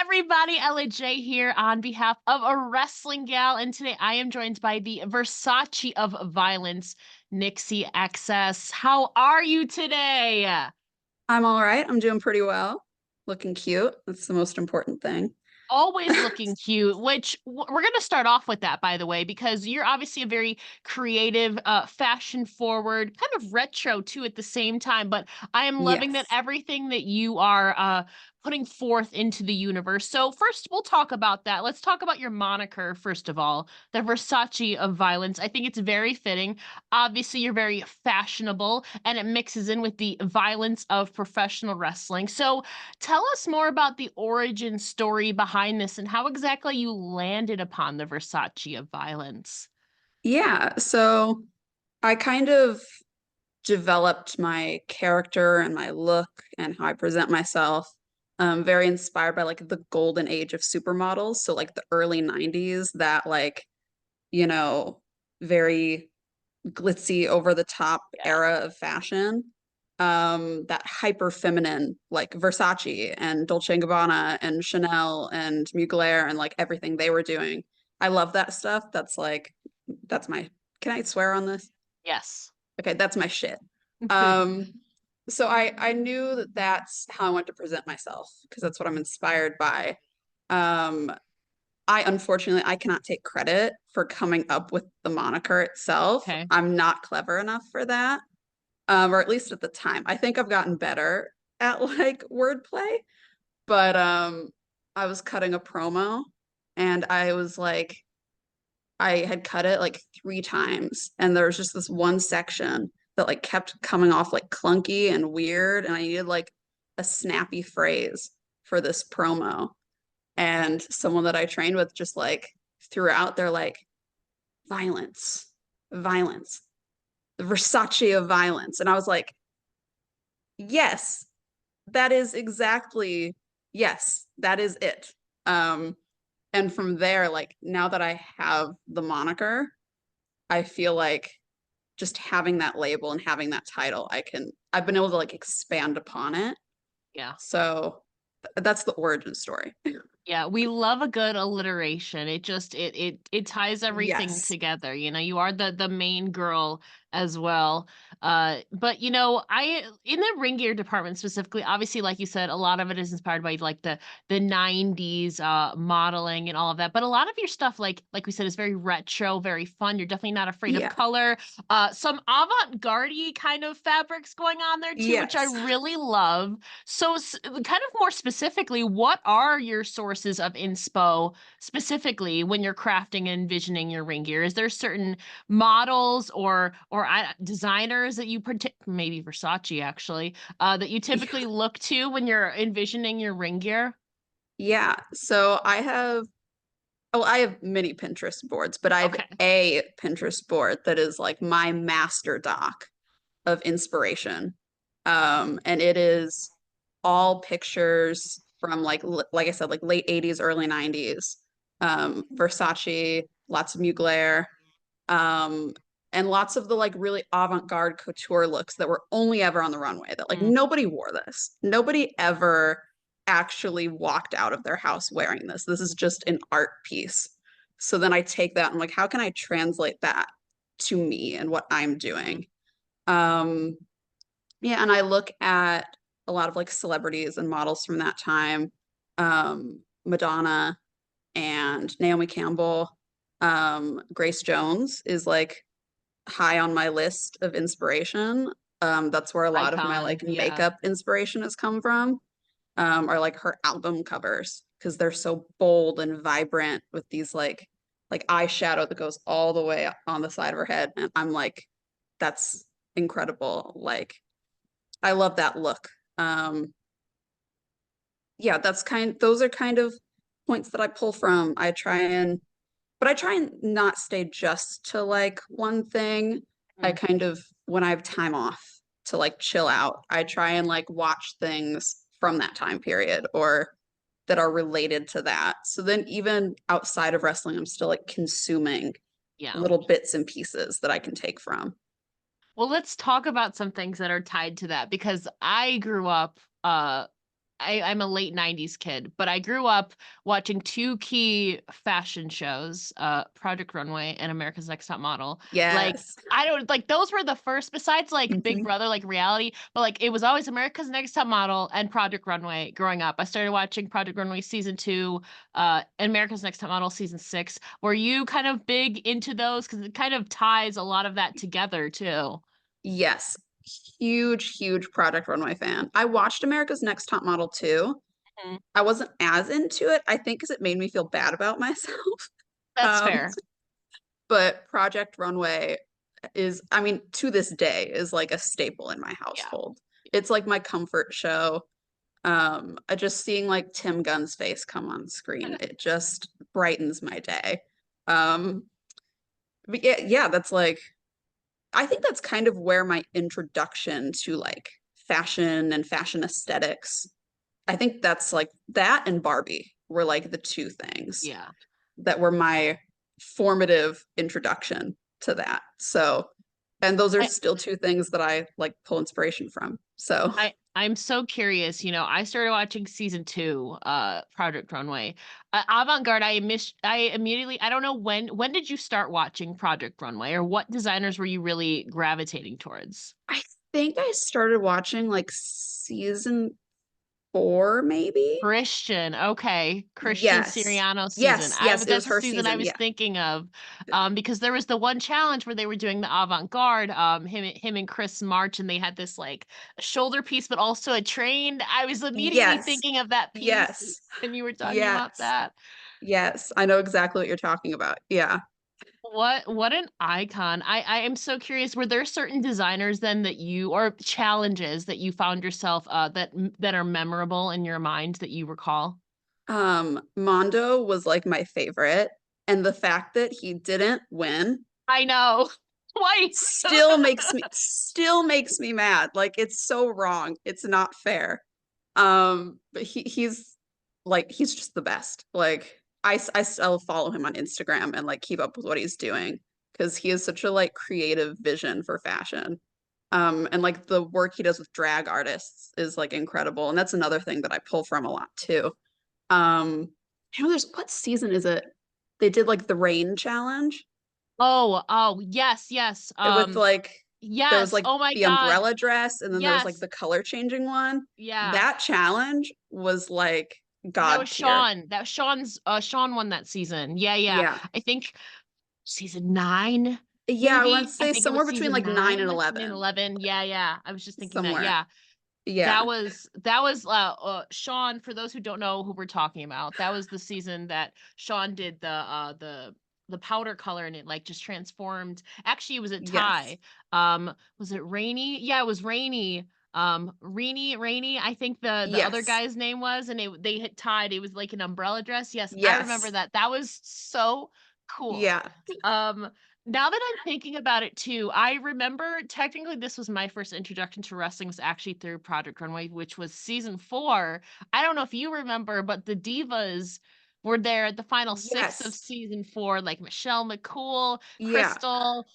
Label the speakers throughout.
Speaker 1: everybody? LJ here on behalf of a wrestling gal, and today I am joined by the Versace of Violence, Nixi XS. How are you today?
Speaker 2: I'm all right. I'm doing pretty well. Looking cute. That's the most important thing.
Speaker 1: Always looking cute, which we're going to start off with that, by the way, because you're obviously a very creative, fashion forward, kind of retro too at the same time. But I am loving that
Speaker 2: Yes.
Speaker 1: everything that you are putting forth into the universe. So, first, we'll talk about that. Let's talk about your moniker, first of all, the Versace of Violence. I think it's very fitting. Obviously, you're very fashionable and it mixes in with the violence of professional wrestling. So, tell us more about the origin story behind this and how exactly you landed upon the Versace of Violence.
Speaker 2: Yeah. So I kind of developed my character and my look and how I present myself. Very inspired by like the golden age of supermodels. So like the early 90s, that like, you know, very glitzy over the top
Speaker 1: Yeah.
Speaker 2: era of fashion. That hyper feminine like Versace and Dolce and Gabbana and Chanel and Mugler and like everything they were doing. I love that stuff. That's my, can I swear on this?
Speaker 1: Yes.
Speaker 2: Okay, that's my shit. Um, so I knew that that's how I want to present myself because that's what I'm inspired by. Um, I unfortunately I cannot take credit for coming up with the moniker itself.
Speaker 1: Okay.
Speaker 2: I'm not clever enough for that, or at least at the time. I think I've gotten better at like wordplay, but I was cutting a promo and I was like, I had cut it like 3 times, and there was just this one section that like kept coming off like clunky and weird, and I needed like a snappy phrase for this promo. And someone that I trained with just like threw out, they're like, violence, violence, the Versace of violence. And I was like, yes, that is exactly, yes, that is it. Um, and from there, like now that I have the moniker, I feel like just having that label and having that title, I've been able to like expand upon it.
Speaker 1: Yeah.
Speaker 2: So that's the origin story.
Speaker 1: Yeah, we love a good alliteration. It ties everything
Speaker 2: Yes.
Speaker 1: together. You know, you are the main girl as well. But I in the ring gear department specifically, obviously, like you said, a lot of it is inspired by like the 90s modeling and all of that. But a lot of your stuff, like we said, is very retro, very fun. You're definitely not afraid of
Speaker 2: Yeah.
Speaker 1: color. Some avant-garde kind of fabrics going on there too, which I
Speaker 2: Yes.
Speaker 1: really love. So, kind of more specifically, what are your sources of inspo specifically when you're crafting and envisioning your ring gear? Is there certain models or designers that maybe Versace actually that you typically look to when you're envisioning your ring gear?
Speaker 2: Yeah. So I have many Pinterest boards, but I have
Speaker 1: Okay.
Speaker 2: a Pinterest board that is like my master doc of inspiration. And it is all pictures from like I said, like late 80s, early 90s. Versace, lots of Mugler, um, and lots of the like really avant-garde couture looks that were only ever on the runway that like
Speaker 1: Mm.
Speaker 2: nobody wore this. Nobody ever actually walked out of their house wearing this. This is just an art piece. So then I take that and like, how can I translate that to me and what I'm doing? Um, yeah, and I look at a lot of like celebrities and models from that time, Madonna and Naomi Campbell. Grace Jones is like high on my list of inspiration. That's where a lot of my
Speaker 1: Icon.
Speaker 2: like
Speaker 1: Yeah.
Speaker 2: makeup inspiration has come from, are like her album covers because they're so bold and vibrant with these like eyeshadow that goes all the way on the side of her head. And I'm like, that's incredible. Like I love that look. Yeah, those are kind of points that I pull from. But I try and not stay just to like one thing. I
Speaker 1: Mm.
Speaker 2: kind of, when I have time off to like chill out, I try and like watch things from that time period or that are related to that. So then even outside of wrestling, I'm still like consuming
Speaker 1: Yeah.
Speaker 2: little bits and pieces that I can take from.
Speaker 1: Well, let's talk about some things that are tied to that because I grew up I'm a late 90s kid, but I grew up watching two key fashion shows, Project Runway and America's Next Top Model. Like,
Speaker 2: Yes.
Speaker 1: I don't like those were the first, besides like Big
Speaker 2: Mhm.
Speaker 1: Brother, like reality, but like it was always America's Next Top Model and Project Runway growing up. I started watching Project Runway season 2, and America's Next Top Model season 6. Were you kind of big into those? Because it kind of ties a lot of that together too.
Speaker 2: Yes. Huge, huge Project Runway fan. I watched America's Next Top Model too.
Speaker 1: Mhm.
Speaker 2: I wasn't as into it, I think, because it made me feel bad about myself.
Speaker 1: That's
Speaker 2: Um,
Speaker 1: fair.
Speaker 2: but Project Runway is, I mean, to this day, is like a staple in my
Speaker 1: Yeah.
Speaker 2: household. It's like my comfort show. Just seeing like Tim Gunn's face come on screen, it just brightens my day. Um, but yeah, that's like, I think that's kind of where my introduction to like fashion and fashion aesthetics, I think that's like that and Barbie were like the two things
Speaker 1: Yeah.
Speaker 2: that were my formative introduction to that. So, and those are
Speaker 1: I,
Speaker 2: still two things that I like pull inspiration from. So,
Speaker 1: I'm so curious. I started watching season 2, Project Runway. Avant-garde, I immediately, I don't know when did you start watching Project Runway, or what designers were you really gravitating towards?
Speaker 2: I think I started watching like season 4, maybe.
Speaker 1: Christian, okay. Christian
Speaker 2: Yes.
Speaker 1: Siriano season.
Speaker 2: Yes, yes, it was
Speaker 1: That's the
Speaker 2: her
Speaker 1: season I
Speaker 2: season.
Speaker 1: was
Speaker 2: Yeah.
Speaker 1: thinking of, because there was the one challenge where they were doing the avant-garde, him and Chris March, and they had this like shoulder piece, but also a train. I was immediately
Speaker 2: Yes.
Speaker 1: thinking of that piece,
Speaker 2: Yes.
Speaker 1: and you were talking about
Speaker 2: Yes.
Speaker 1: that.
Speaker 2: Yes. I know exactly what you're talking about. Yeah.
Speaker 1: What an icon. I am so curious. Were there certain designers then that you, or challenges that you found yourself that are memorable in your mind that you recall?
Speaker 2: Mondo was like my favorite, and the fact that he didn't win
Speaker 1: I know. Twice.
Speaker 2: still makes me mad. Like it's so wrong. It's not fair. But he's like he's just the best. Like I still follow him on Instagram and like keep up with what he's doing because he has such a like creative vision for fashion. And like the work he does with drag artists is like incredible. And that's another thing that I pull from a lot too. There's what season is it? They did like the rain challenge
Speaker 1: Oh, yes, yes.
Speaker 2: with like there was
Speaker 1: Yes.
Speaker 2: like
Speaker 1: Oh my
Speaker 2: the
Speaker 1: God.
Speaker 2: umbrella dress and then there was like
Speaker 1: Yes.
Speaker 2: the color changing one.
Speaker 1: Yeah.
Speaker 2: That challenge was like
Speaker 1: That
Speaker 2: God
Speaker 1: was
Speaker 2: tier.
Speaker 1: Sean. Sean won that season. Yeah, yeah.
Speaker 2: Yeah.
Speaker 1: I think season 9,
Speaker 2: Yeah, I want to
Speaker 1: maybe. I
Speaker 2: say
Speaker 1: think it
Speaker 2: somewhere
Speaker 1: was
Speaker 2: between
Speaker 1: season
Speaker 2: like 9 and
Speaker 1: 9 and
Speaker 2: 11
Speaker 1: 11. Yeah, yeah. I was just thinking that.
Speaker 2: somewhere.
Speaker 1: Yeah.
Speaker 2: Yeah.
Speaker 1: That was Sean, for those who don't know who we're talking about. That was the season that Sean did the powder color, and it like just transformed. Actually, it was a
Speaker 2: Yes.
Speaker 1: tie. Was it Rainy? Yeah, it was Rainy. Rainy, I think the other
Speaker 2: Yes.
Speaker 1: guy's name was, and they had tied. It was like an umbrella dress. Yes, I remember
Speaker 2: Yes.
Speaker 1: that. That was so cool.
Speaker 2: Yeah.
Speaker 1: Um, now that I'm thinking about it too, I remember technically this was my first introduction to wrestling was actually through Project Runway, which was season 4. I don't know if you remember, but the divas were there at the final 6 of
Speaker 2: Yes.
Speaker 1: season 4, like Michelle McCool,
Speaker 2: Yeah.
Speaker 1: Crystal,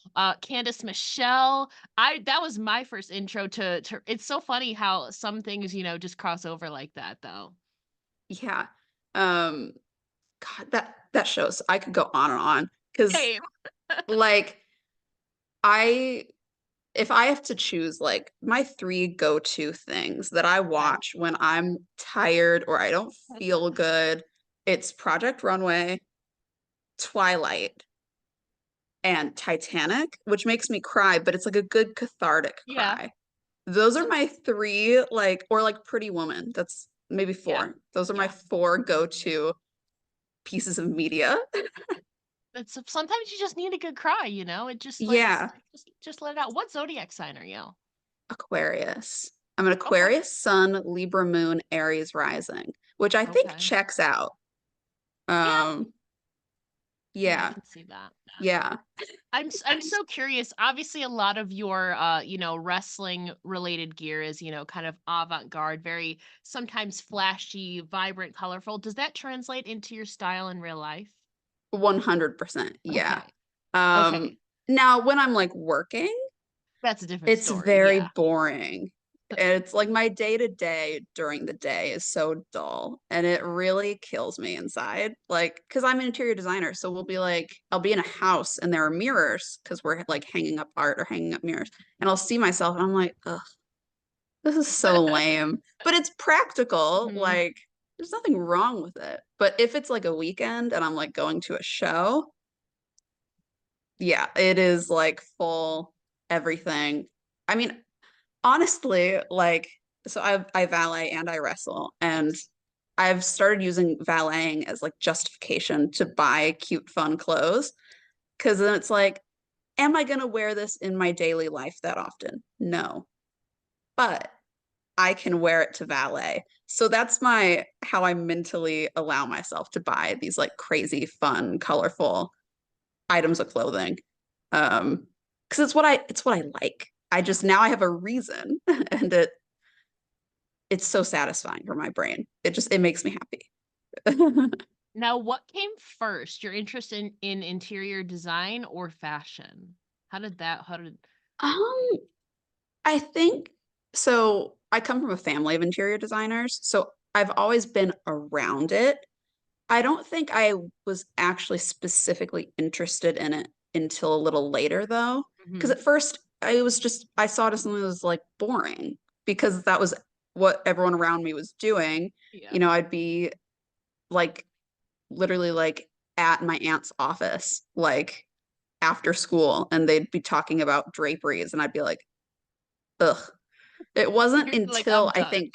Speaker 1: Candice Michelle. I That was my first intro to it's so funny how some things, just cross over like that though.
Speaker 2: Yeah. Um God, that shows I could go on and on because
Speaker 1: Same.
Speaker 2: like I if I have to choose like my three go-to things that I
Speaker 1: Okay.
Speaker 2: watch when I'm tired or I don't feel good, it's Project Runway, Twilight, and Titanic, which makes me cry, but it's like a good cathartic
Speaker 1: Yeah.
Speaker 2: cry. Those are my three, like, or like Pretty Woman. That's maybe
Speaker 1: Yeah.
Speaker 2: four. Those are my
Speaker 1: Yeah.
Speaker 2: four go-to pieces of media.
Speaker 1: It's sometimes you just need a good cry, It just like
Speaker 2: Yeah,
Speaker 1: just let it out. What zodiac sign are you?
Speaker 2: Aquarius. I'm an
Speaker 1: Okay.
Speaker 2: Aquarius Sun, Libra Moon, Aries rising, which I think
Speaker 1: Okay.
Speaker 2: checks out.
Speaker 1: Yeah.
Speaker 2: Um,
Speaker 1: Yeah, I
Speaker 2: yeah,
Speaker 1: can see that.
Speaker 2: yeah,
Speaker 1: I'm so curious. Obviously, a lot of your wrestling related gear is, kind of avant-garde, very sometimes flashy, vibrant, colorful. Does that translate into your style in real life?
Speaker 2: 100%. Yeah.
Speaker 1: Okay.
Speaker 2: Um,
Speaker 1: Okay.
Speaker 2: Now when I'm like working,
Speaker 1: That's a different
Speaker 2: it's
Speaker 1: story.
Speaker 2: very
Speaker 1: Yeah.
Speaker 2: boring. It's like my day to day during the day is so dull and it really kills me inside. Like, because I'm an interior designer, so we'll be like, I'll be in a house and there are mirrors because we're like hanging up art or hanging up mirrors, and I'll see myself and I'm like, ugh, this is so lame. But it's practical.
Speaker 1: Mhm.
Speaker 2: Like, there's nothing wrong with it. But if it's like a weekend and I'm like going to a show, yeah, it is like full everything. I mean, honestly, like, so I valet and I wrestle, and I've started using valeting as like justification to buy cute, fun clothes. Because then it's like, am I gonna wear this in my daily life that often? No, but I can wear it to valet. So that's my how I mentally allow myself to buy these like crazy, fun, colorful items of clothing. Because it's what I like. I just now I have a reason, and it's so satisfying for my brain. It makes me happy.
Speaker 1: Now, what came first? Your interest in interior design or fashion? How did
Speaker 2: Um, I think so. I come from a family of interior designers, so I've always been around it. I don't think I was actually specifically interested in it until a little later, though. Because
Speaker 1: Mhm.
Speaker 2: at first, I saw it as something that was like boring because that was what everyone around me was doing.
Speaker 1: Yeah.
Speaker 2: You know, I'd be like literally like at my aunt's office, like after school, and they'd be talking about draperies, and I'd be like, ugh. It wasn't
Speaker 1: You're like, I'm
Speaker 2: until I
Speaker 1: done.
Speaker 2: think,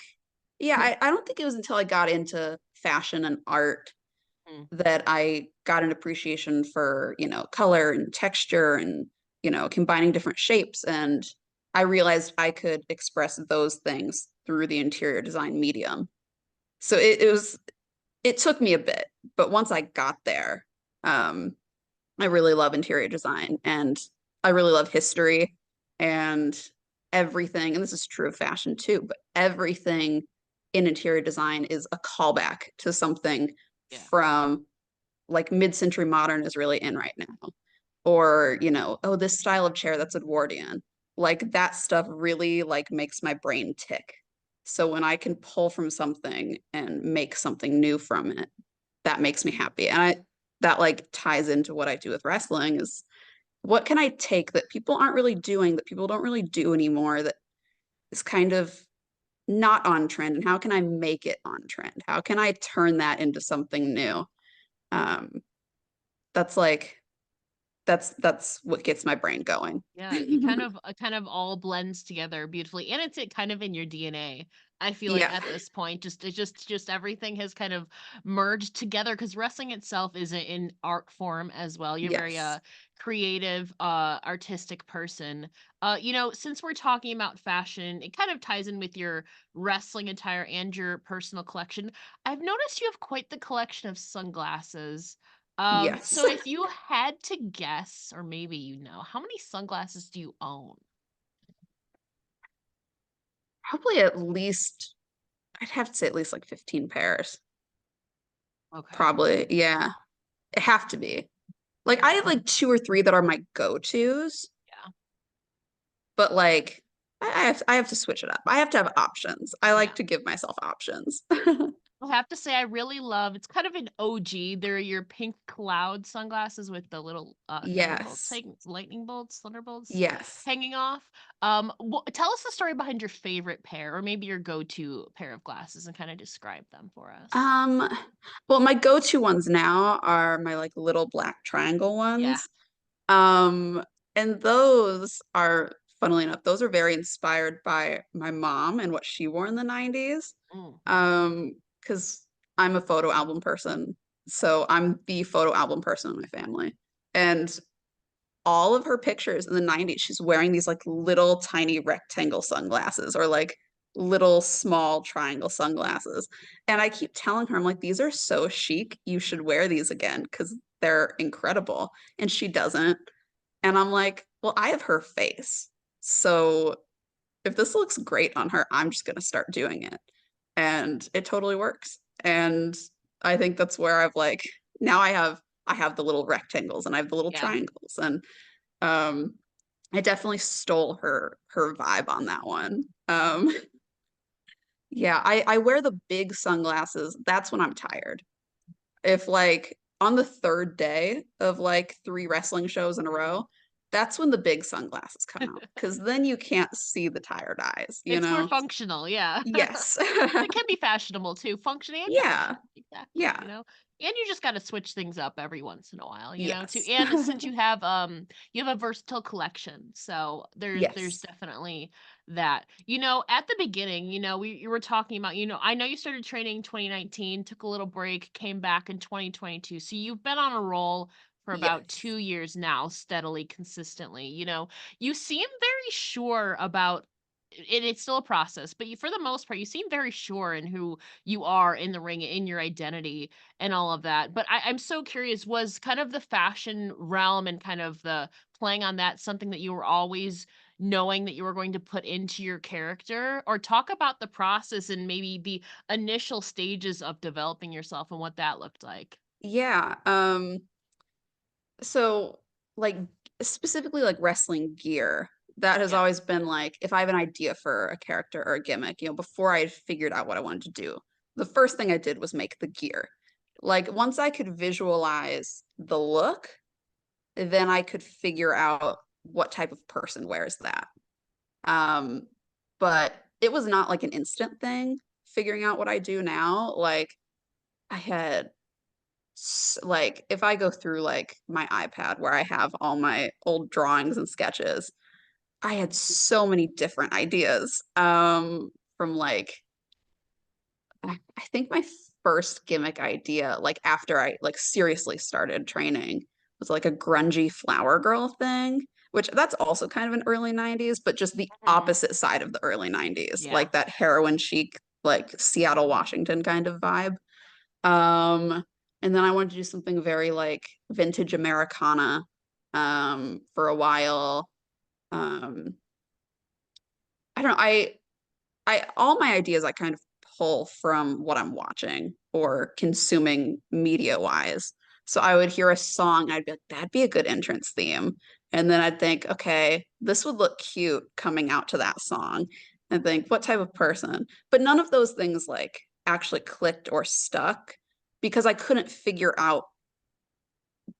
Speaker 2: yeah, I don't think it was until I got into fashion and art
Speaker 1: Mm.
Speaker 2: that I got an appreciation for, color and texture and, combining different shapes. And I realized I could express those things through the interior design medium. So it took me a bit, but once I got there, um, I really love interior design and I really love history and everything. And this is true of fashion too, but everything in interior design is a callback to something
Speaker 1: Yeah.
Speaker 2: from like mid-century modern is really in right now. Or, oh, this style of chair that's Edwardian. Like that stuff really like makes my brain tick. So when I can pull from something and make something new from it, that makes me happy. And that like ties into what I do with wrestling is what can I take that people aren't really doing, that people don't really do anymore, that is kind of not on trend, and how can I make it on trend? How can I turn that into something new? Um, that's like that's what gets my brain going.
Speaker 1: Yeah, it kind of all blends together beautifully, and it's it kind of in your DNA. I feel like
Speaker 2: Yeah.
Speaker 1: at this point, just everything has kind of merged together because wrestling itself is an art form as well. You're very
Speaker 2: Yes.
Speaker 1: creative, artistic person. Since we're talking about fashion, it kind of ties in with your wrestling attire and your personal collection. I've noticed you have quite the collection of sunglasses.
Speaker 2: Yes.
Speaker 1: So if you had to guess, or maybe how many sunglasses do you own?
Speaker 2: Probably at least I'd have to say at least like 15 pairs.
Speaker 1: Okay.
Speaker 2: Probably. Yeah. It have to be. Like I have like two or three that are my go-tos,
Speaker 1: Yeah.
Speaker 2: but like I have to switch it up. I have to have options. I
Speaker 1: Yeah.
Speaker 2: like to give myself options.
Speaker 1: I have to say I really love it's kind of an OG. They're your pink cloud sunglasses with the little thunderbolts,
Speaker 2: Yes.
Speaker 1: lightning bolts, thunderbolts
Speaker 2: Yes.
Speaker 1: hanging off. Tell us the story behind your favorite pair, or maybe your go-to pair of glasses, and kind of describe them for us.
Speaker 2: Um, well, my go-to ones now are my like little black triangle
Speaker 1: Yeah.
Speaker 2: ones. Um, and those are, funnily enough, those are very inspired by my mom and what she wore in the 90s.
Speaker 1: Mm.
Speaker 2: Because I'm a photo album person. So I'm the photo album person in my family. And all of her pictures in the 90s, she's wearing these like little tiny rectangle sunglasses or like little small triangle sunglasses. And I keep telling her, I'm like, these are so chic. You should wear these again because they're incredible. And she doesn't. And I'm like, well, I have her face. So if this looks great on her, I'm just going to start doing it. And it totally works. And I think that's where I've like now I have the little rectangles and I have the little
Speaker 1: Yeah.
Speaker 2: triangles and um I definitely stole her vibe on that one. Um, yeah, I wear the big sunglasses. That's when I'm tired. If like on the third day of like 3 wrestling shows in a row, that's when the big sunglasses come out because then you can't see the tired eyes, you
Speaker 1: It's more
Speaker 2: know?
Speaker 1: functional, yeah.
Speaker 2: Yes.
Speaker 1: It can be fashionable too, function and
Speaker 2: Yeah.
Speaker 1: fashion. Exactly,
Speaker 2: Yeah.
Speaker 1: you know. And you just got to switch things up every once in a while, you know, too.
Speaker 2: Yes.
Speaker 1: And since you have a versatile collection, so there's
Speaker 2: Yes.
Speaker 1: definitely that. You know, at the beginning, you know, you were talking about, you know, I know you started training in 2019, took a little break, came back in 2022. So you've been on a roll for about
Speaker 2: Yes.
Speaker 1: 2 years now, steadily, consistently. You know, you seem very sure about it's still a process, but you, for the most part, you seem very sure in who you are in the ring, in your identity, and all of that. But I'm so curious, was kind of the fashion realm and kind of the playing on that something that you were always knowing that you were going to put into your character? Or talk about the process and maybe the initial stages of developing yourself and what that looked like.
Speaker 2: Yeah. So like specifically like wrestling gear, that has
Speaker 1: Yeah.
Speaker 2: always been like if I have an idea for a character or a gimmick, you know, before I figured out what I wanted to do, the first thing I did was make the gear. Like once I could visualize the look, then I could figure out what type of person wears that. Um, but it was not like an instant thing figuring out what I do now. Like I had like if I go through like my iPad where I have all my old drawings and sketches, I had so many different ideas. From like I think my first gimmick idea, like after I like seriously started training, was like a grungy flower girl thing, which that's also kind of an early 90s, but just the
Speaker 1: Mhm.
Speaker 2: opposite side of the early 90s,
Speaker 1: Yeah.
Speaker 2: like that heroin chic, like Seattle, Washington kind of vibe. Um, and then I wanted to do something very like vintage Americana for a while. Um, I don't know. I all my ideas I kind of pull from what I'm watching or consuming media wise. So I would hear a song, I'd be like, that'd be a good entrance theme. And then I'd think, okay, this would look cute coming out to that song. And think, what type of person? But none of those things like actually clicked or stuck because I couldn't figure out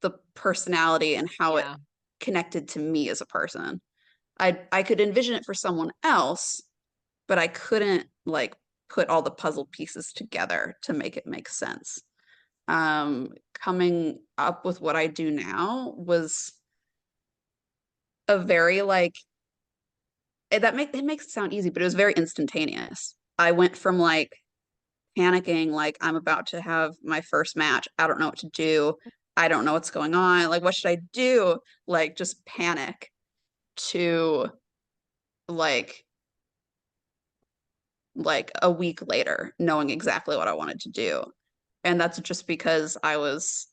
Speaker 2: the personality and how it
Speaker 1: Yeah.
Speaker 2: connected to me as a person. I could envision it for someone else, but I couldn't like put all the puzzle pieces together to make it make sense. Coming up with what I do now was a very like it makes it sound easy, but it was very instantaneous. I went from like panicking, like I'm about to have my first match. I don't know what to do. I don't know what's going on. Like, what should I do? Like, just panic to like a week later knowing exactly what I wanted to do. And that's just because I was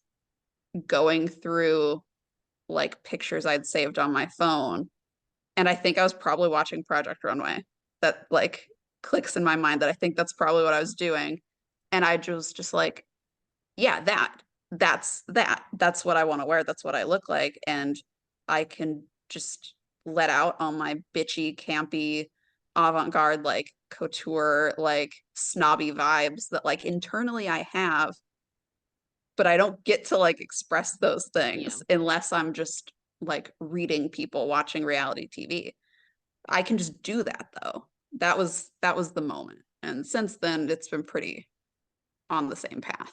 Speaker 2: going through like pictures I'd saved on my phone. And I think I was probably watching Project Runway. That like clicks in my mind that I think that's probably what I was doing. And I just like, yeah, that's what I want to wear. That's what I look like. And I can just let out on my bitchy, campy, avant-garde, like couture, like snobby vibes that like internally I have, but I don't get to like express those
Speaker 1: Yeah.
Speaker 2: things unless I'm just like reading people watching reality TV. I can just do that though. That was the moment. And since then it's been pretty on the same path.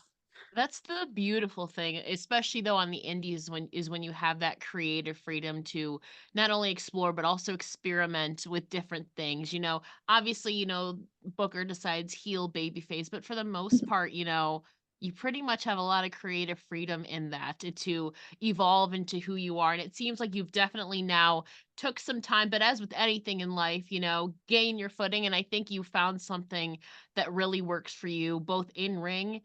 Speaker 1: That's the beautiful thing, especially though on the indies when you have that creative freedom to not only explore but also experiment with different things. You know, obviously, you know, Booker decides heel babyface, but for the most part, you know, you pretty much have a lot of creative freedom in that to evolve into who you are. And it seems like you've definitely now took some time, but as with anything in life, you know, gain your footing. And I think you found something that really works for you, both in ring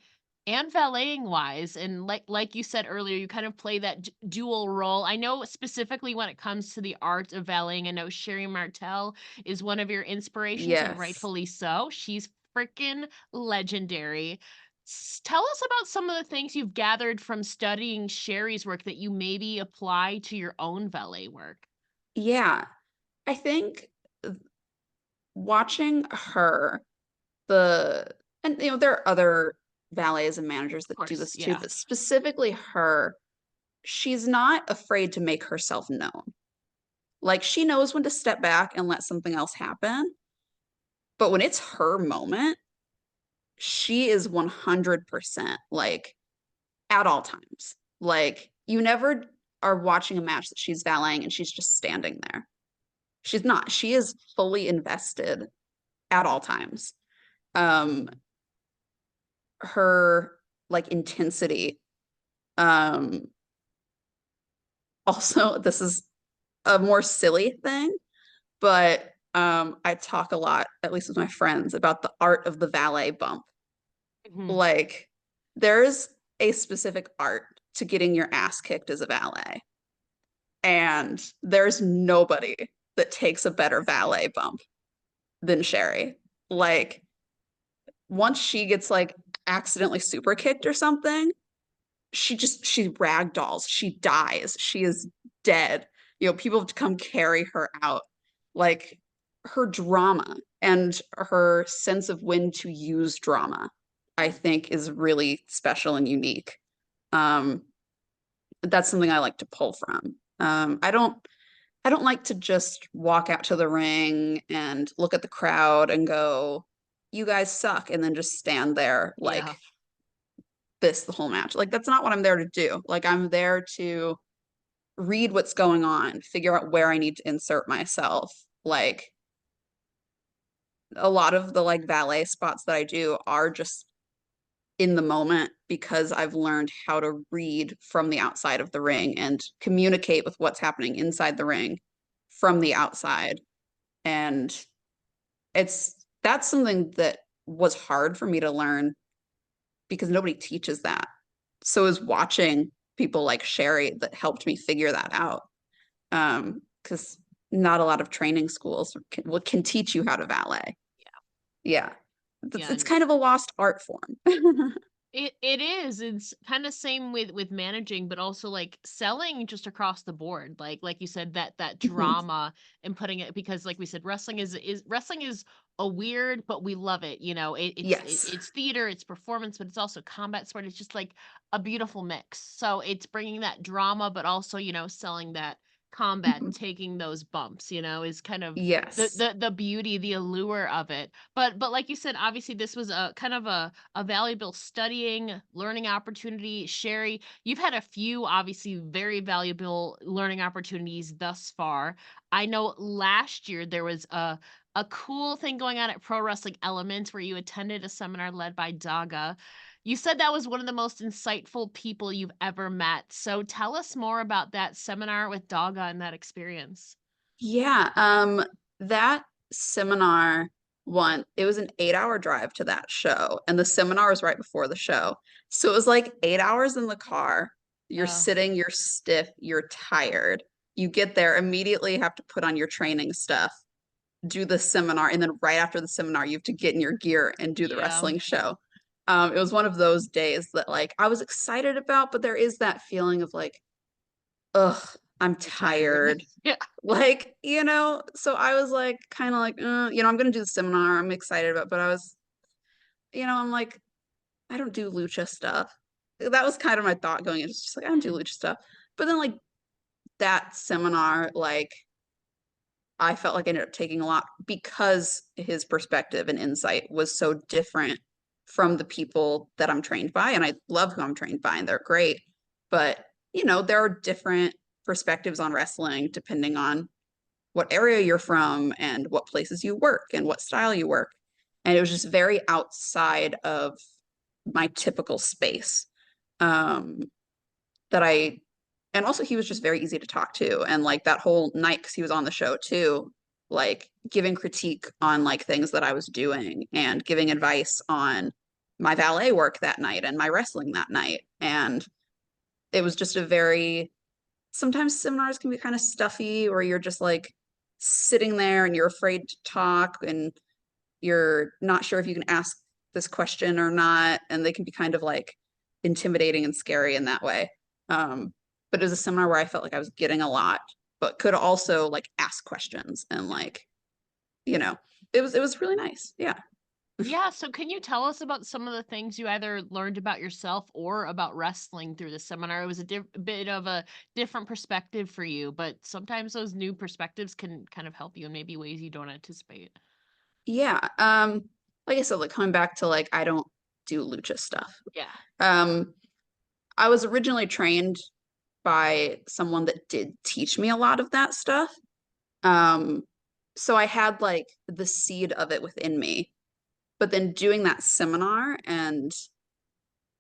Speaker 1: and valeting wise, and like you said earlier, you kind of play that dual role. I know specifically when it comes to the art of valeting, I know Sherri Martel is one of your inspirations, and
Speaker 2: Yes.
Speaker 1: rightfully so. She's freaking legendary. Tell us about some of the things you've gathered from studying Sherry's work that you maybe apply to your own valet work.
Speaker 2: Yeah. I think watching her, the and there are other valets and managers
Speaker 1: Of
Speaker 2: that do
Speaker 1: course,
Speaker 2: this too,
Speaker 1: yeah.
Speaker 2: but specifically her, she's not afraid to make herself known. Like she knows when to step back and let something else happen, but when it's her moment, she is 100% like at all times. Like you never are watching a match that she's valeting and she's just standing there. She's not. She is fully invested at all times. Um, her like intensity. Um, Also, this is a more silly thing, but I talk a lot, at least with my friends, about the art of the valet bump.
Speaker 1: Mhm.
Speaker 2: Like, there's a specific art to getting your ass kicked as a valet, and there's nobody that takes a better valet bump than Sherri. Like, once she gets like accidentally super kicked or something, she ragdolls, she dies, she is dead. People have to come carry her out. Like her drama and her sense of when to use drama, I think is really special and unique. Um, that's something I like to pull from. I don't like to just walk out to the ring and look at the crowd and go, you guys suck, and then just stand there
Speaker 1: Yeah.
Speaker 2: like this the whole match. Like that's not what I'm there to do. Like I'm there to read what's going on, figure out where I need to insert myself. Like a lot of the like valet spots that I do are just in the moment because I've learned how to read from the outside of the ring and communicate with what's happening inside the ring from the outside. And that's something that was hard for me to learn because nobody teaches that. So is watching people like Sherri that helped me figure that out. Because not a lot of training schools can teach you how to valet. Yeah. It's,
Speaker 1: Yeah.
Speaker 2: it's kind of a lost art form.
Speaker 1: It is. It's kind of same with managing, but also like selling just across the board. Like you said, that
Speaker 2: Mhm.
Speaker 1: drama and putting it, because like we said, wrestling is a weird, but we love it.
Speaker 2: Yes.
Speaker 1: It's theater, it's performance, but it's also combat sport. It's just like a beautiful mix. So it's bringing that drama, but also selling that combat and
Speaker 2: Mhm.
Speaker 1: taking those bumps. Is kind of the
Speaker 2: Yes.
Speaker 1: the the beauty, the allure of it. But like you said, obviously this was a kind of a valuable studying, learning opportunity. Sherri, you've had a few obviously very valuable learning opportunities thus far. I know last year there was a cool thing going on at Pro Wrestling Elements where you attended a seminar led by Daga. You said that was one of the most insightful people you've ever met. So tell us more about that seminar with Daga and that experience.
Speaker 2: Yeah. That seminar it was an 8-hour drive to that show, and the seminar was right before the show. So it was like 8 hours in the car. You're
Speaker 1: Yeah.
Speaker 2: sitting, you're stiff, you're tired. You get there, immediately have to put on your training stuff, do the seminar, and then right after the seminar, you have to get in your gear and do the
Speaker 1: Yeah.
Speaker 2: wrestling show. It was one of those days that like I was excited about, but there is that feeling of like, ugh, I'm
Speaker 1: You're tired.
Speaker 2: tired.
Speaker 1: Yeah.
Speaker 2: Like, so I was like, kind of like, I'm gonna do the seminar. I'm excited about, but I'm like, I don't do lucha stuff. That was kind of my thought going in. It's just like, I don't do
Speaker 1: Mhm.
Speaker 2: lucha stuff. But then like that seminar, like I felt like I ended up taking a lot because his perspective and insight was so different from the people that I'm trained by. And I love who I'm trained by, and they're great. But, there are different perspectives on wrestling depending on what area you're from and what places you work and what style you work. And it was just very outside of my typical space. Um, that I and also he was just very easy to talk to, and like that whole night because he was on the show too, like giving critique on like things that I was doing and giving advice on my valet work that night and my wrestling that night. And it was just a very sometimes seminars can be kind of stuffy or you're just like sitting there and you're afraid to talk and you're not sure if you can ask this question or not, and they can be kind of like intimidating and scary in that way. Um, but it was a seminar where I felt like I was getting a lot, but could also like ask questions and like, you know, it was really nice. Yeah.
Speaker 1: Yeah, so can you tell us about some of the things you either learned about yourself or about wrestling through the seminar? It was a bit of a different perspective for you, but sometimes those new perspectives can kind of help you in maybe ways you don't anticipate.
Speaker 2: Yeah. Like I said, like coming back to like I don't do lucha stuff.
Speaker 1: Yeah.
Speaker 2: Um, I was originally trained by someone that did teach me a lot of that stuff. Um, so I had like the seed of it within me. But then doing that seminar and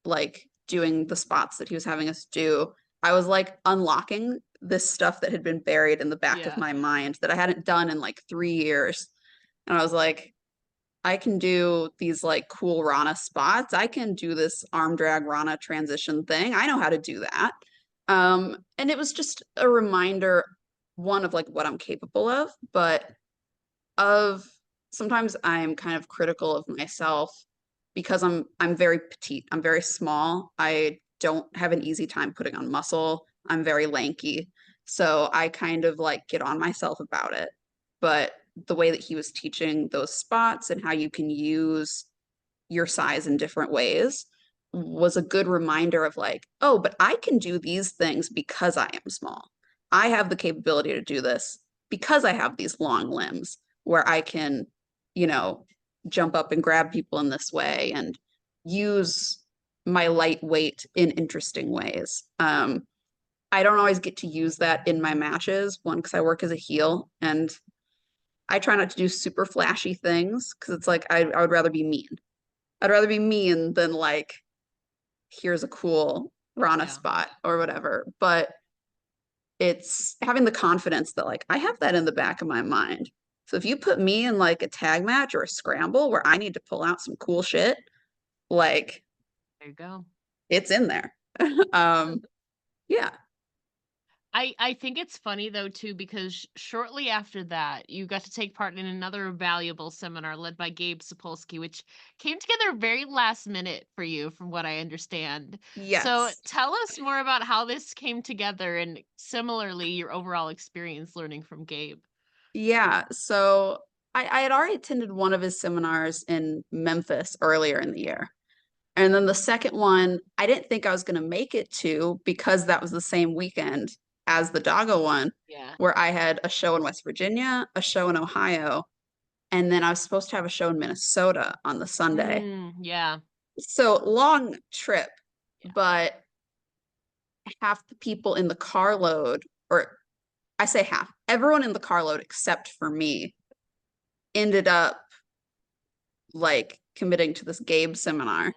Speaker 2: like doing the spots that he was having us do, I was like unlocking this stuff that had been buried in the back of
Speaker 1: Yeah.
Speaker 2: my mind that I hadn't done in like 3 years. And I was like, I can do these like cool Rana spots. I can do this arm drag Rana transition thing. I know how to do that. And it was just a reminder, one of like what I'm capable of, but of sometimes I'm kind of critical of myself because I'm very petite. I'm very small. I don't have an easy time putting on muscle. I'm very lanky. So I kind of like get on myself about it. But the way that he was teaching those spots and how you can use your size in different ways was a good reminder of like, oh, but I can do these things because I am small. I have the capability to do this because I have these long limbs where I can, you know, jump up and grab people in this way and use my lightweight in interesting ways. I don't always get to use that in my matches, one, because I work as a heel and I try not to do super flashy things because it's like I would rather be mean. I'd rather be mean than like, here's a cool Rana
Speaker 1: Yeah.
Speaker 2: spot or whatever. But it's having the confidence that like I have that in the back of my mind. So if you put me in like a tag match or a scramble where I need to pull out some cool shit, like
Speaker 1: There you go.
Speaker 2: it's in there. um, yeah.
Speaker 1: I think it's funny though too because shortly after that you got to take part in another valuable seminar led by Gabe Sapolsky, which came together very last minute for you, from what I understand. So
Speaker 2: Yes.
Speaker 1: tell us more about how this came together and similarly your overall experience learning from Gabe.
Speaker 2: Yeah. So I had already attended one of his seminars in Memphis earlier in the year. And then the second one, I didn't think I was going to make it to because that was the same weekend as the Daga one,
Speaker 1: Yeah.
Speaker 2: where I had a show in West Virginia, a show in Ohio, and then I was supposed to have a show in Minnesota on the Sunday.
Speaker 1: Yeah.
Speaker 2: So long trip,
Speaker 1: Yeah.
Speaker 2: but half the people in the carload, or I say half, everyone in the carload except for me ended up like committing to this Gabe seminar,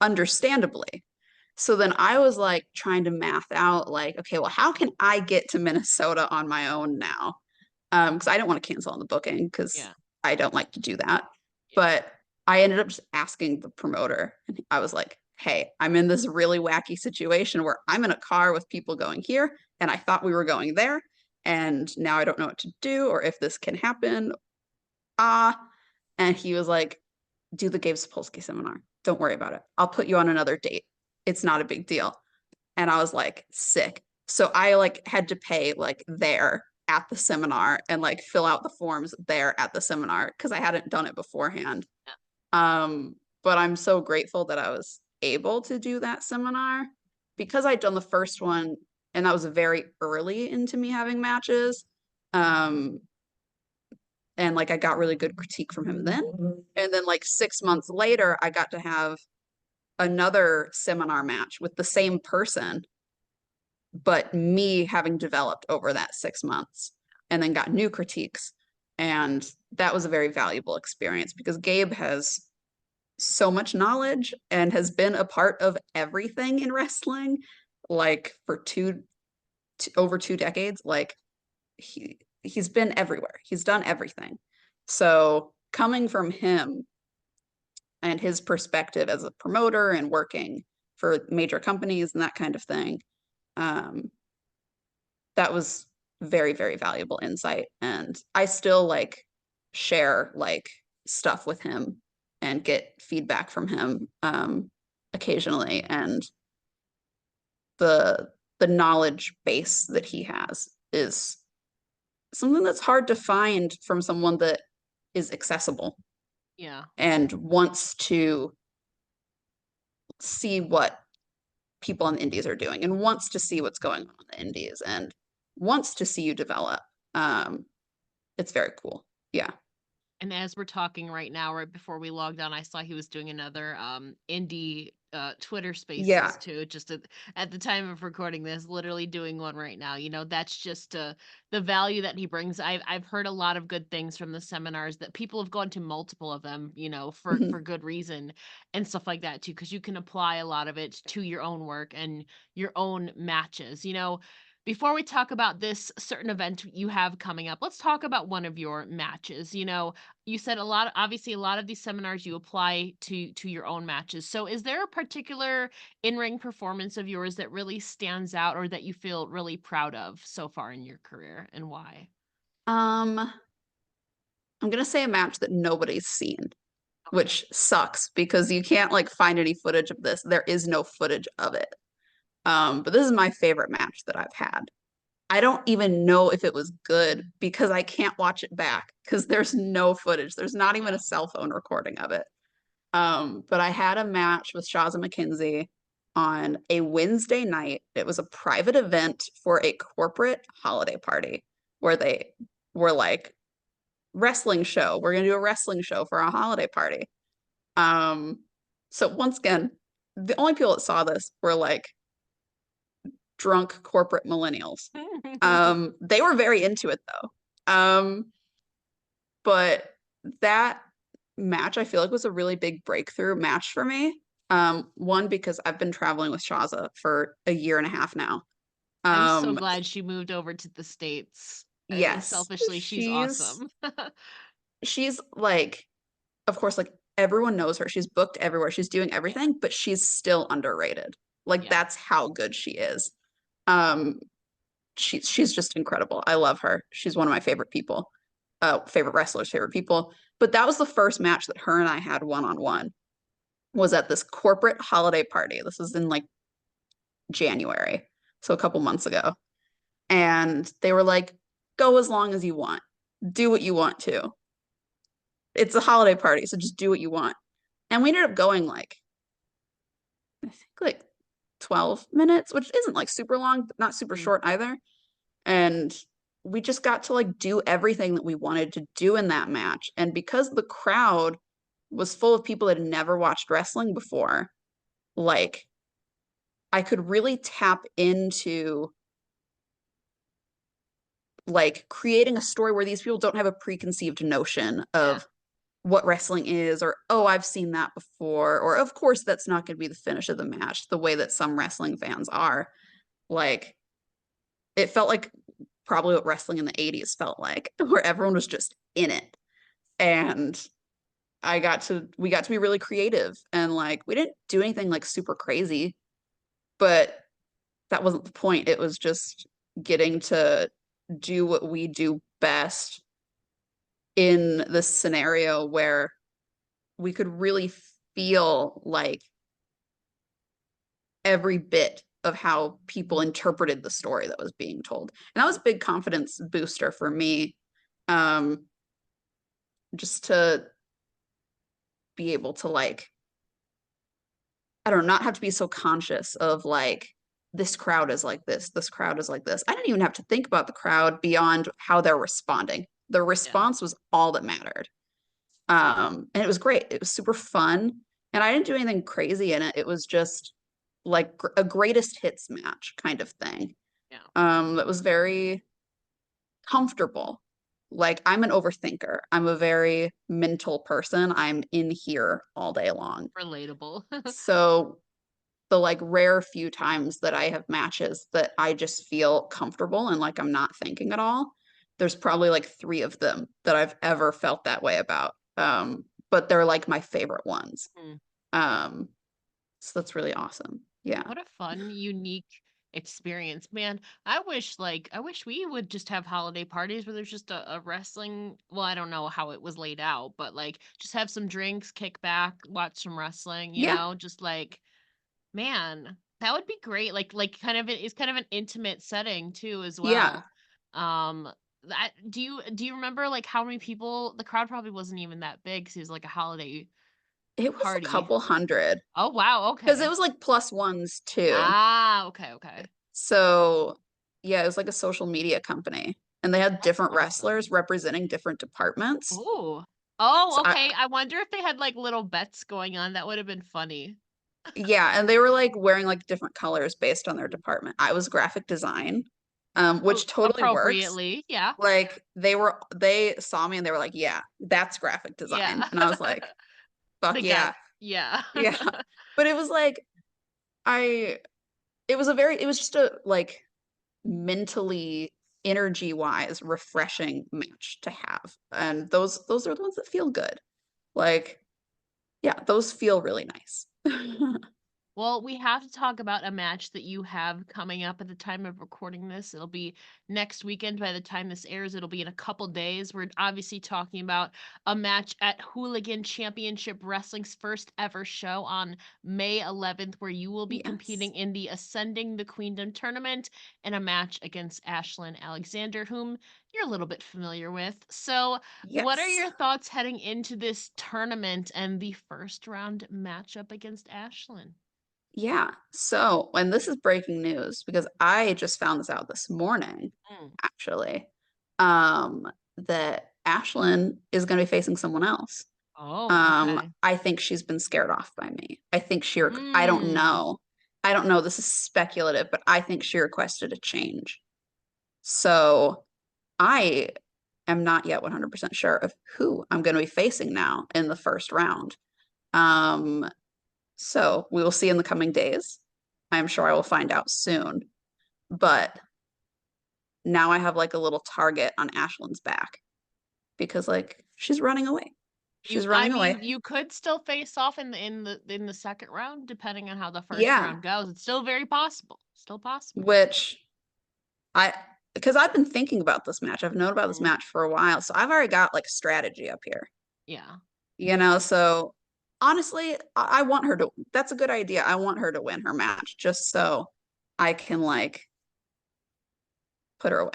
Speaker 2: understandably. So then I was like trying to math out like, okay, well, how can I get to Minnesota on my own now? Because I didn't want to cancel on the booking because
Speaker 1: Yeah.
Speaker 2: I don't like to do that.
Speaker 1: Yeah.
Speaker 2: But I ended up just asking the promoter, and I was like, hey, I'm in this really wacky situation where I'm in a car with people going here, and I thought we were going there, and now I don't know what to do or if this can happen. Ah, and he was like, do the Gabe Sapolsky seminar. Don't worry about it. I'll put you on another date. It's not a big deal. And I was like, sick. So I like had to pay like there at the seminar and like fill out the forms there at the seminar because I hadn't done it beforehand.
Speaker 1: Yeah.
Speaker 2: But I'm so grateful that I was able to do that seminar because I'd done the first one and that was very early into me having matches. Um, and like I got really good critique from him then. And then like 6 months later, I got to have another seminar match with the same person, but me having developed over that 6 months and then got new critiques. And that was a very valuable experience because Gabe has so much knowledge and has been a part of everything in wrestling, like for over 2 decades. Like he's been everywhere. He's done everything. So coming from him and his perspective as a promoter and working for major companies and that kind of thing, um, that was very, very valuable insight. And I still like share like stuff with him and get feedback from him occasionally. And the the knowledge base that he has is something that's hard to find from someone that is accessible
Speaker 1: Yeah.
Speaker 2: and wants to see what people on the indies are doing and wants to see what's going on the indies and wants to see you develop. Um, it's very cool. Yeah.
Speaker 1: And as we're talking right now, right before we logged on, I saw he was doing another indie Twitter
Speaker 2: Yeah.
Speaker 1: Spaces too. Just at the time of recording this, literally doing one right now. You know, that's just the value that he brings. I've heard a lot of good things from the seminars that people have gone to multiple of them. You know, for
Speaker 2: Mhm.
Speaker 1: good reason and stuff like that too, because you can apply a lot of it to your own work and your own matches. You know, before we talk about this certain event you have coming up, let's talk about one of your matches. You know, you said obviously a lot of these seminars you apply to your own matches. So is there a particular in-ring performance of yours that really stands out or that you feel really proud of so far in your career and why?
Speaker 2: Um, I'm gonna say a match that nobody's seen,
Speaker 1: Okay.
Speaker 2: which sucks because you can't like find any footage of this. There is no footage of it. But this is my favorite match that I've had. I don't even know if it was good because I can't watch it back because there's no footage. There's not even
Speaker 1: Yeah.
Speaker 2: a cell phone recording of it. But I had a match with Shaza McKenzie on a Wednesday night. It was a private event for a corporate holiday party where they were like, wrestling show. We're gonna do a wrestling show for our holiday party. Um, so once again, the only people that saw this were like drunk corporate millennials. They were very into it though. But that match I feel like was a really big breakthrough match for me. One because I've been traveling with Shaza for a year and a half now.
Speaker 1: I'm so
Speaker 2: Um,
Speaker 1: glad she moved over to the States.
Speaker 2: yes,
Speaker 1: Selfishly, she's awesome.
Speaker 2: she's like, of course, like everyone knows her. She's booked everywhere. She's doing
Speaker 1: Yeah.
Speaker 2: everything, but she's still underrated. Like
Speaker 1: Yeah.
Speaker 2: that's how good she is. Um, she's just incredible. I love her. She's one of my favorite people, favorite wrestlers, favorite people. But that was the first match that her and I had one on one. Was at this corporate holiday party. This was in like January, so a couple months ago. And they were like, "Go as long as you want. Do what you want to. It's a holiday party, so just do what you want." And we ended up going like I think like 12 minutes, which isn't like super long, but not super
Speaker 1: Mm.
Speaker 2: short either. And we just got to like do everything that we wanted to do in that match. And because the crowd was full of people that had never watched wrestling before, like I could really tap into like creating a story where these people don't have a preconceived notion
Speaker 1: Yeah.
Speaker 2: of what wrestling is or oh I've seen that before or of course that's not going to be the finish of the match the way that some wrestling fans are like it felt like probably what wrestling in the 80s felt like where everyone was just in it and we got to be really creative and like we didn't do anything like super crazy but that wasn't the point it was just getting to do what we do best in this scenario where we could really feel like every bit of how people interpreted the story that was being told. And that was a big confidence booster for me. Um, just to be able to like, I don't know, not have to be so conscious of like, this crowd is like this crowd is like this. I didn't even have to think about the crowd beyond how they're responding. The
Speaker 1: Yeah.
Speaker 2: response was all that mattered. And it was great. It was super fun. And I didn't do anything crazy in it. It was just like a greatest hits match kind of thing.
Speaker 1: Yeah.
Speaker 2: That was very comfortable. Like I'm an overthinker. I'm a very mental person. I'm in here all day long.
Speaker 1: Relatable.
Speaker 2: So the like rare few times that I have matches that I just feel comfortable and like I'm not thinking at all, there's probably like three of them that I've ever felt that way about. But they're like my favorite ones.
Speaker 1: Mm.
Speaker 2: Um, so that's really awesome. Yeah.
Speaker 1: What a fun, unique experience, man. I wish we would just have holiday parties where there's just a wrestling. Well, I don't know how it was laid out, but like just have some drinks, kick back, watch some wrestling, you
Speaker 2: Yeah.
Speaker 1: know, just like, man, that would be great. Like kind of it's kind of an intimate setting too as
Speaker 2: Yeah.
Speaker 1: well. Um Do you remember like how many people? The crowd probably wasn't even that big because it was like a holiday
Speaker 2: It was a
Speaker 1: party.
Speaker 2: couple hundred
Speaker 1: Oh wow,
Speaker 2: because it
Speaker 1: okay.
Speaker 2: was like plus ones too.
Speaker 1: Ah, okay.
Speaker 2: So yeah, it was like a social media company, and they had
Speaker 1: That's
Speaker 2: different wrestlers
Speaker 1: awesome.
Speaker 2: representing different departments.
Speaker 1: Ooh. Oh,
Speaker 2: So
Speaker 1: okay. I wonder if they had like little bets going on. That would have been funny.
Speaker 2: yeah, and they were like wearing like different colors based on their department. I was graphic design,
Speaker 1: Oh,
Speaker 2: which totally works.
Speaker 1: appropriately, yeah.
Speaker 2: Like they saw me and they were like, "Yeah, that's graphic design,"
Speaker 1: Yeah.
Speaker 2: and I was like, "Fuck
Speaker 1: They got
Speaker 2: yeah,
Speaker 1: yeah.
Speaker 2: yeah." But it was like I, it was just a like mentally energy wise refreshing match to have, and those are the ones that feel good. Like yeah, those feel really nice.
Speaker 1: Well, we have to talk about a match that you have coming up at the time of recording this. It'll be next weekend. By the time this airs, it'll be in a couple days. We're obviously talking about a match at Hooligan Championship Wrestling's first ever show on May 11th, where you will be
Speaker 2: Yes.
Speaker 1: competing in the Ascending the Queendom tournament in a match against Ashlyn Alexander, whom you're a little bit familiar with. So, what are
Speaker 2: Yes.
Speaker 1: your thoughts heading into this tournament and the first round matchup against Ashlyn?
Speaker 2: Yeah. So, and this is breaking news because I just found this out this morning,
Speaker 1: Mm.
Speaker 2: actually, that Ashlyn is going to be facing someone else.
Speaker 1: Oh, okay.
Speaker 2: I think she's been scared off by me. I don't
Speaker 1: Mm.
Speaker 2: know. I don't know. This is speculative, but I think she requested a change. So I am not yet 100% sure of who I'm going to be facing now in the first round. Um, so we will see in the coming days. I'm sure I will find out soon. But now I have like a little target on Ashlyn's back because like she's running away.
Speaker 1: You
Speaker 2: She's
Speaker 1: I
Speaker 2: running away.
Speaker 1: mean, you could still face off in the second round depending on how the first
Speaker 2: Yeah,
Speaker 1: round goes. It's still very possible. Still possible.
Speaker 2: which I because I've been thinking about this match. I've known about this
Speaker 1: Mhm.
Speaker 2: match for a while, so I've already got like strategy up here.
Speaker 1: Yeah.
Speaker 2: So honestly, I want her to, that's a good idea. I want her to win her match just so I can like put her away.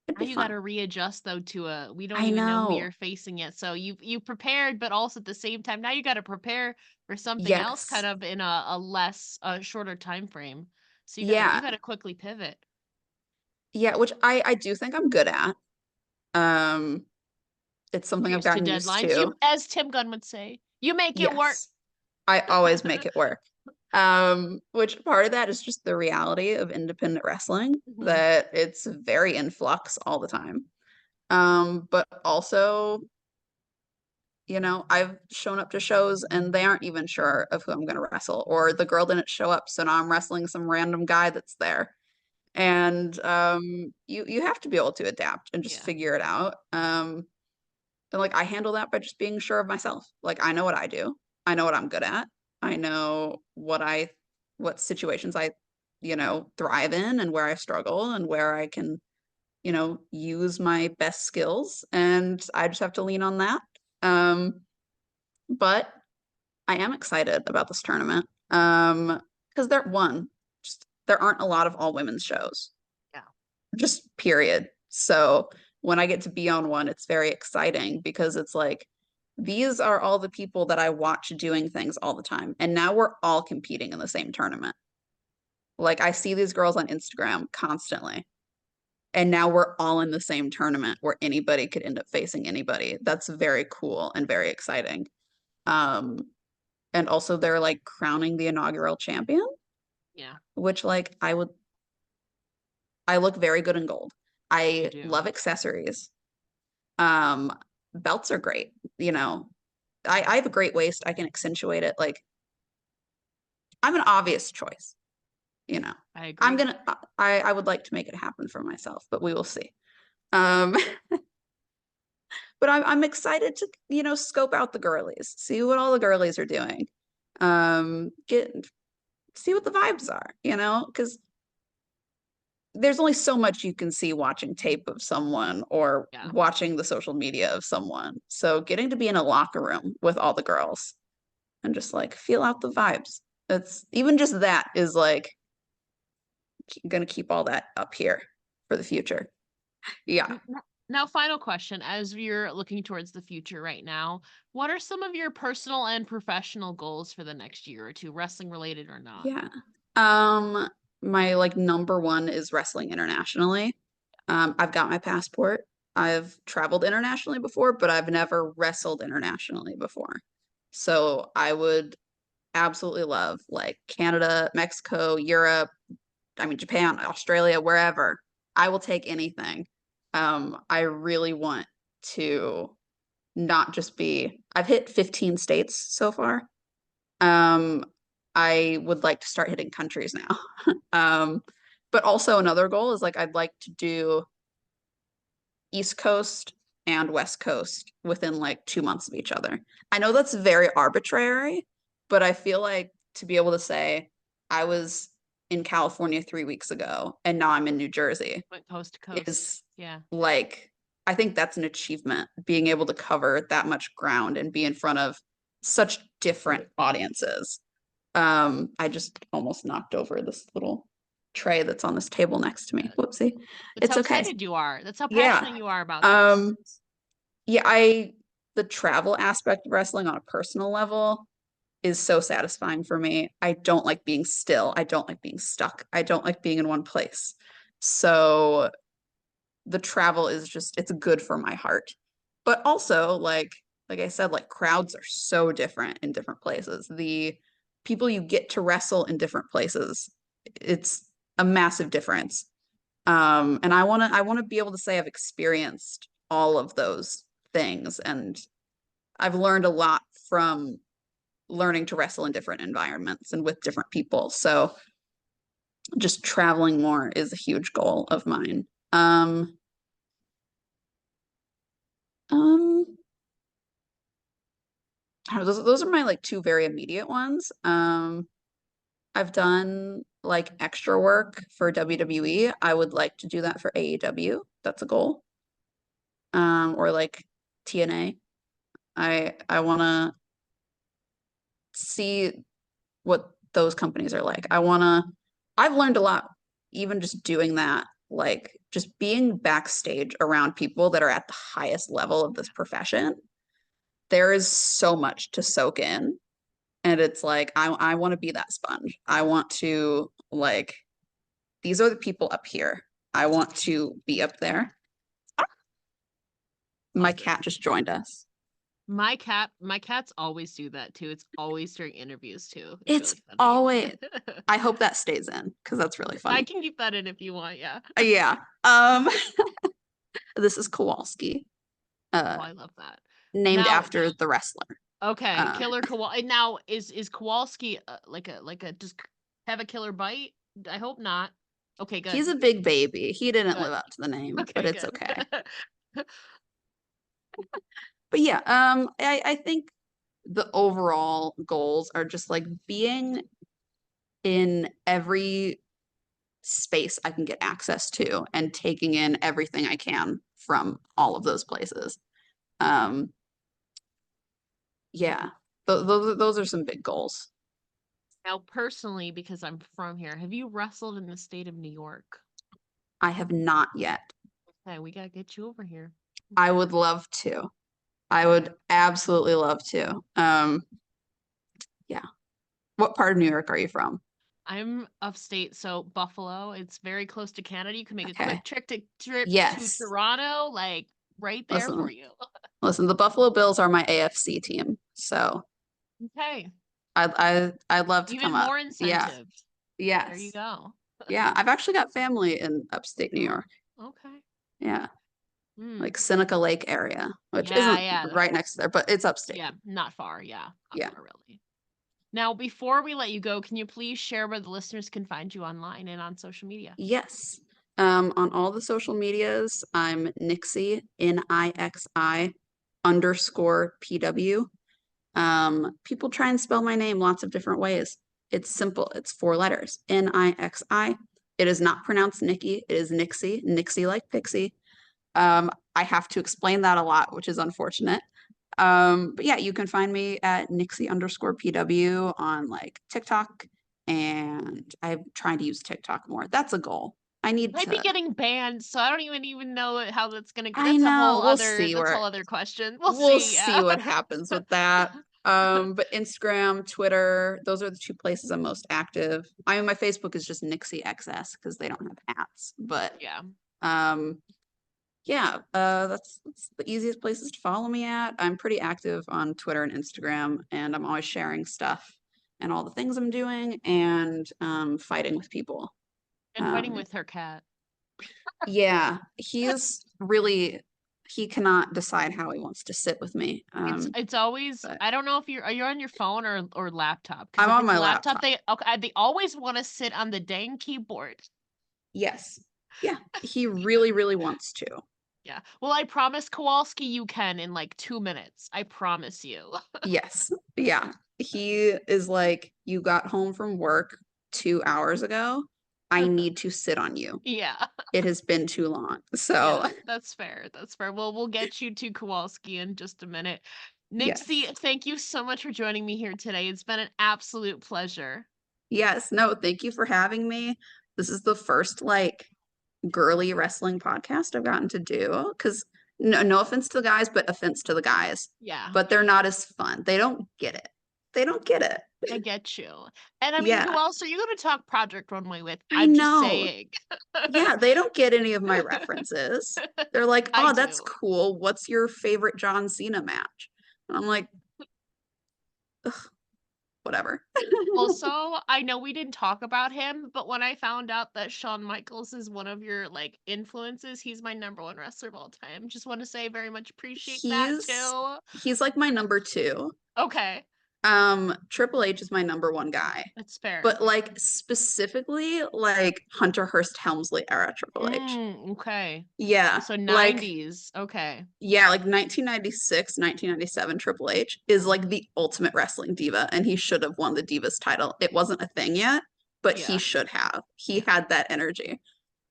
Speaker 2: It'd
Speaker 1: Now
Speaker 2: be
Speaker 1: you
Speaker 2: fun.
Speaker 1: gotta readjust though to a we don't
Speaker 2: I
Speaker 1: even know who
Speaker 2: know.
Speaker 1: you're facing yet. So you prepared, but also at the same time, now you gotta prepare for something else kind
Speaker 2: Yes.
Speaker 1: of in a less shorter time frame. So you
Speaker 2: Yeah.
Speaker 1: gotta quickly pivot.
Speaker 2: Yeah, which I do think I'm good at. Um, it's something
Speaker 1: You're
Speaker 2: I've
Speaker 1: used to
Speaker 2: gotten used
Speaker 1: deadlines.
Speaker 2: to.
Speaker 1: You, as Tim Gunn would say, you make it work.
Speaker 2: Yes. I always make it work. Which part of that is just the reality of independent wrestling,
Speaker 1: Mhm.
Speaker 2: that it's very in flux all the time. But also, I've shown up to shows and they aren't even sure of who I'm going to wrestle, or the girl didn't show up, so now I'm wrestling some random guy that's there. And you have to be able to adapt and just
Speaker 1: Yeah.
Speaker 2: figure it out. And like I handle that by just being sure of myself. Like I know what I do. I know what I'm good at. I know what situations I, thrive in and where I struggle and where I can, use my best skills. And I just have to lean on that. But I am excited about this tournament. Because there aren't a lot of all women's shows,
Speaker 1: Yeah.
Speaker 2: just period. So when I get to be on one, it's very exciting because it's like these are all the people that I watch doing things all the time. And now we're all competing in the same tournament. Like I see these girls on Instagram constantly. And now we're all in the same tournament where anybody could end up facing anybody. That's very cool and very exciting. Um, and also they're like crowning the inaugural champion,
Speaker 1: Yeah.
Speaker 2: which like I look very good in gold.
Speaker 1: You
Speaker 2: I
Speaker 1: do.
Speaker 2: love accessories. Um, belts are great. I have a great waist. I can accentuate it. Like I'm an obvious choice, you know.
Speaker 1: I
Speaker 2: I'm
Speaker 1: agree.
Speaker 2: gonna I would like to make it happen for myself, but we will see. Um, but I'm excited to, scope out the girlies, see what all the girlies are doing. Get see what the vibes are, because there's only so much you can see watching tape of someone or
Speaker 1: Yeah.
Speaker 2: watching the social media of someone. So getting to be in a locker room with all the girls and just like feel out the vibes. It's even just that is like gonna keep all that up here for the future. Yeah.
Speaker 1: Now, final question, as you're looking towards the future right now, what are some of your personal and professional goals for the next year or two, wrestling related or not?
Speaker 2: Yeah. My like number one is wrestling internationally. I've got my passport. I've traveled internationally before, but I've never wrestled internationally before. So I would absolutely love like Canada, Mexico, Europe, I mean Japan, Australia, wherever. I will take anything. I really want to not just be, I've hit 15 states so far. Um, I would like to start hitting countries now. But also another goal is like I'd like to do East Coast and West Coast within like 2 months of each other. I know that's very arbitrary, but I feel like to be able to say I was in California 3 weeks ago and now I'm in New Jersey
Speaker 1: Went coast to coast.
Speaker 2: is
Speaker 1: Yeah.
Speaker 2: like, I think that's an achievement, being able to cover that much ground and be in front of such different audiences. I just almost knocked over this little tray that's on this table next to me. Whoopsie.
Speaker 1: That's
Speaker 2: It's
Speaker 1: how
Speaker 2: okay.
Speaker 1: excited you are. That's how
Speaker 2: Yeah.
Speaker 1: passionate you are about this.
Speaker 2: Yeah, the travel aspect of wrestling on a personal level is so satisfying for me. I don't like being still. I don't like being stuck. I don't like being in one place. So the travel is just, it's good for my heart. But also, like I said, like crowds are so different in different places. The people you get to wrestle in different places, it's a massive difference. And I wanna be able to say I've experienced all of those things, and I've learned a lot from learning to wrestle in different environments and with different people. So just traveling more is a huge goal of mine. Um, those are my like two very immediate ones. I've done like extra work for WWE. I would like to do that for AEW. That's a goal. Or like TNA. I want to see what those companies are like. I've learned a lot even just doing that, like just being backstage around people that are at the highest level of this profession. There is so much to soak in. And it's like I want to be that sponge. I want to like these are the people up here. I want to be up there. My cat just joined us.
Speaker 1: My cats always do that too. It's always during interviews too.
Speaker 2: It's
Speaker 1: really funny.
Speaker 2: always I hope that stays in because that's really funny.
Speaker 1: I can keep that in if you want, yeah.
Speaker 2: Yeah. This is Kowalski.
Speaker 1: Oh, I love that.
Speaker 2: Named
Speaker 1: Now,
Speaker 2: after the wrestler.
Speaker 1: okay, Killer Kowalski. Now, is Kowalski like a just have a killer bite? I hope not. Okay, good.
Speaker 2: He's a big baby. He didn't
Speaker 1: Good.
Speaker 2: live up to the name,
Speaker 1: Okay,
Speaker 2: but it's
Speaker 1: good.
Speaker 2: okay. But yeah, I think the overall goals are just like being in every space I can get access to and taking in everything I can from all of those places. Um, yeah, those are some big goals.
Speaker 1: Now, personally, because I'm from here, have you wrestled in the state of New York?
Speaker 2: I have not yet.
Speaker 1: Okay, we gotta get you over here.
Speaker 2: I would love to. I would absolutely love to. Yeah. What part of New York are you from?
Speaker 1: I'm upstate, so Buffalo. It's very close to Canada. You can make a
Speaker 2: Okay.
Speaker 1: quick trip to
Speaker 2: Yes.
Speaker 1: Toronto, like right there for
Speaker 2: Listen,
Speaker 1: you.
Speaker 2: listen, the Buffalo Bills are my AFC team, so
Speaker 1: Okay,
Speaker 2: I'd love to
Speaker 1: even
Speaker 2: come up.
Speaker 1: more
Speaker 2: Yeah.
Speaker 1: incentive. There you
Speaker 2: Yes.
Speaker 1: go.
Speaker 2: Yeah. I've actually got family in upstate New York.
Speaker 1: Okay.
Speaker 2: Yeah.
Speaker 1: Hmm.
Speaker 2: Like Seneca Lake area, which
Speaker 1: Yeah,
Speaker 2: isn't
Speaker 1: yeah,
Speaker 2: right next to there, but it's upstate.
Speaker 1: yeah. Not far. Yeah, not
Speaker 2: Yeah.
Speaker 1: far really. Now, before we let you go, can you please share where the listeners can find you online and on social media?
Speaker 2: Yes. On all the social medias, I'm Nixi, Nixi underscore PW. People try and spell my name lots of different ways. It's simple. It's 4 letters. Nixi. It is not pronounced Nikki. It is Nixi. Nixi like Pixie. I have to explain that a lot, which is unfortunate. But yeah, you can find me at Nixi underscore PW on like TikTok, and I'm trying to use TikTok more. That's a goal. I need
Speaker 1: Might be
Speaker 2: to.
Speaker 1: getting banned, so I don't even know how that's gonna go.
Speaker 2: I know.
Speaker 1: That's a whole other question. We'll
Speaker 2: We'll
Speaker 1: see,
Speaker 2: see
Speaker 1: yeah.
Speaker 2: what happens with that. But Instagram, Twitter, those are the two places I'm most active. I mean, my Facebook is just Nixi XS because they don't have hats. But
Speaker 1: Yeah.
Speaker 2: yeah, that's the easiest places to follow me at. I'm pretty active on Twitter and Instagram, and I'm always sharing stuff and all the things I'm doing and fighting with people.
Speaker 1: And fighting
Speaker 2: Um,
Speaker 1: with her cat.
Speaker 2: yeah, he cannot decide how he wants to sit with me.
Speaker 1: It's always,
Speaker 2: But
Speaker 1: I don't know if are you on your phone or laptop? Because
Speaker 2: I'm
Speaker 1: if
Speaker 2: on
Speaker 1: it's
Speaker 2: my
Speaker 1: laptop,
Speaker 2: laptop.
Speaker 1: they always want to sit on the dang keyboard.
Speaker 2: Yes. Yeah, he really, really wants to.
Speaker 1: Yeah. Well, I promise Kowalski you can in like 2 minutes. I promise you.
Speaker 2: Yes. Yeah. He is like, you got home from work 2 hours ago. I need to sit on you.
Speaker 1: Yeah.
Speaker 2: It has been too long. So,
Speaker 1: Yeah, that's fair. That's fair. Well, we'll get you to Kowalski in just a minute.
Speaker 2: yes.
Speaker 1: Nixie, thank you so much for joining me here today. It's been an absolute pleasure.
Speaker 2: Yes. No, thank you for having me. This is the first like girly wrestling podcast I've gotten to do. Because no offense to the guys, but offense to the guys.
Speaker 1: Yeah,
Speaker 2: But they're not as fun. They don't get it. They don't get it.
Speaker 1: I get you. And I mean, who
Speaker 2: Yeah,
Speaker 1: else are you going to talk Project Runway with?
Speaker 2: I
Speaker 1: I'm just
Speaker 2: know.
Speaker 1: saying.
Speaker 2: Yeah, they don't get any of my references. They're like,
Speaker 1: I
Speaker 2: oh, that's
Speaker 1: do.
Speaker 2: cool. What's your favorite John Cena match? And I'm like, whatever.
Speaker 1: Also, I know we didn't talk about him, but when I found out that Shawn Michaels is one of your like influences, he's my number one wrestler of all time. Just want to say very much appreciate that
Speaker 2: He's
Speaker 1: too.
Speaker 2: he's like my number two.
Speaker 1: Okay,
Speaker 2: Triple H is my number one guy.
Speaker 1: that's fair.
Speaker 2: But like specifically like Hunter Hearst Helmsley era Triple H.
Speaker 1: Okay.
Speaker 2: Yeah.
Speaker 1: So
Speaker 2: Like
Speaker 1: 90s. Okay.
Speaker 2: yeah, like 1996, 1997 Triple H is like the ultimate wrestling diva, and he should have won the Divas title. It wasn't a thing yet, but he
Speaker 1: Yeah.
Speaker 2: should have. He had that energy.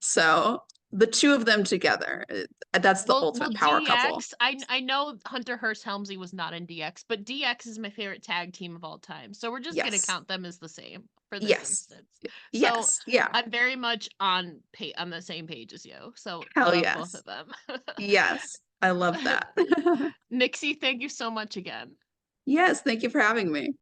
Speaker 2: So the two of them together, that's the
Speaker 1: Well,
Speaker 2: ultimate power couple.
Speaker 1: DX, I know Hunter Hearst Helmsley was not in DX, but DX is my favorite tag team of all time. So we're just gonna
Speaker 2: Yes.
Speaker 1: count them as the same for this
Speaker 2: Yes.
Speaker 1: instance. So
Speaker 2: Yes. Yeah.
Speaker 1: I'm very much on the same page as you. So
Speaker 2: Hell
Speaker 1: love both
Speaker 2: yes.
Speaker 1: of them.
Speaker 2: Yes. I love that.
Speaker 1: Nixie, thank you so much again.
Speaker 2: Yes. Thank you for having me.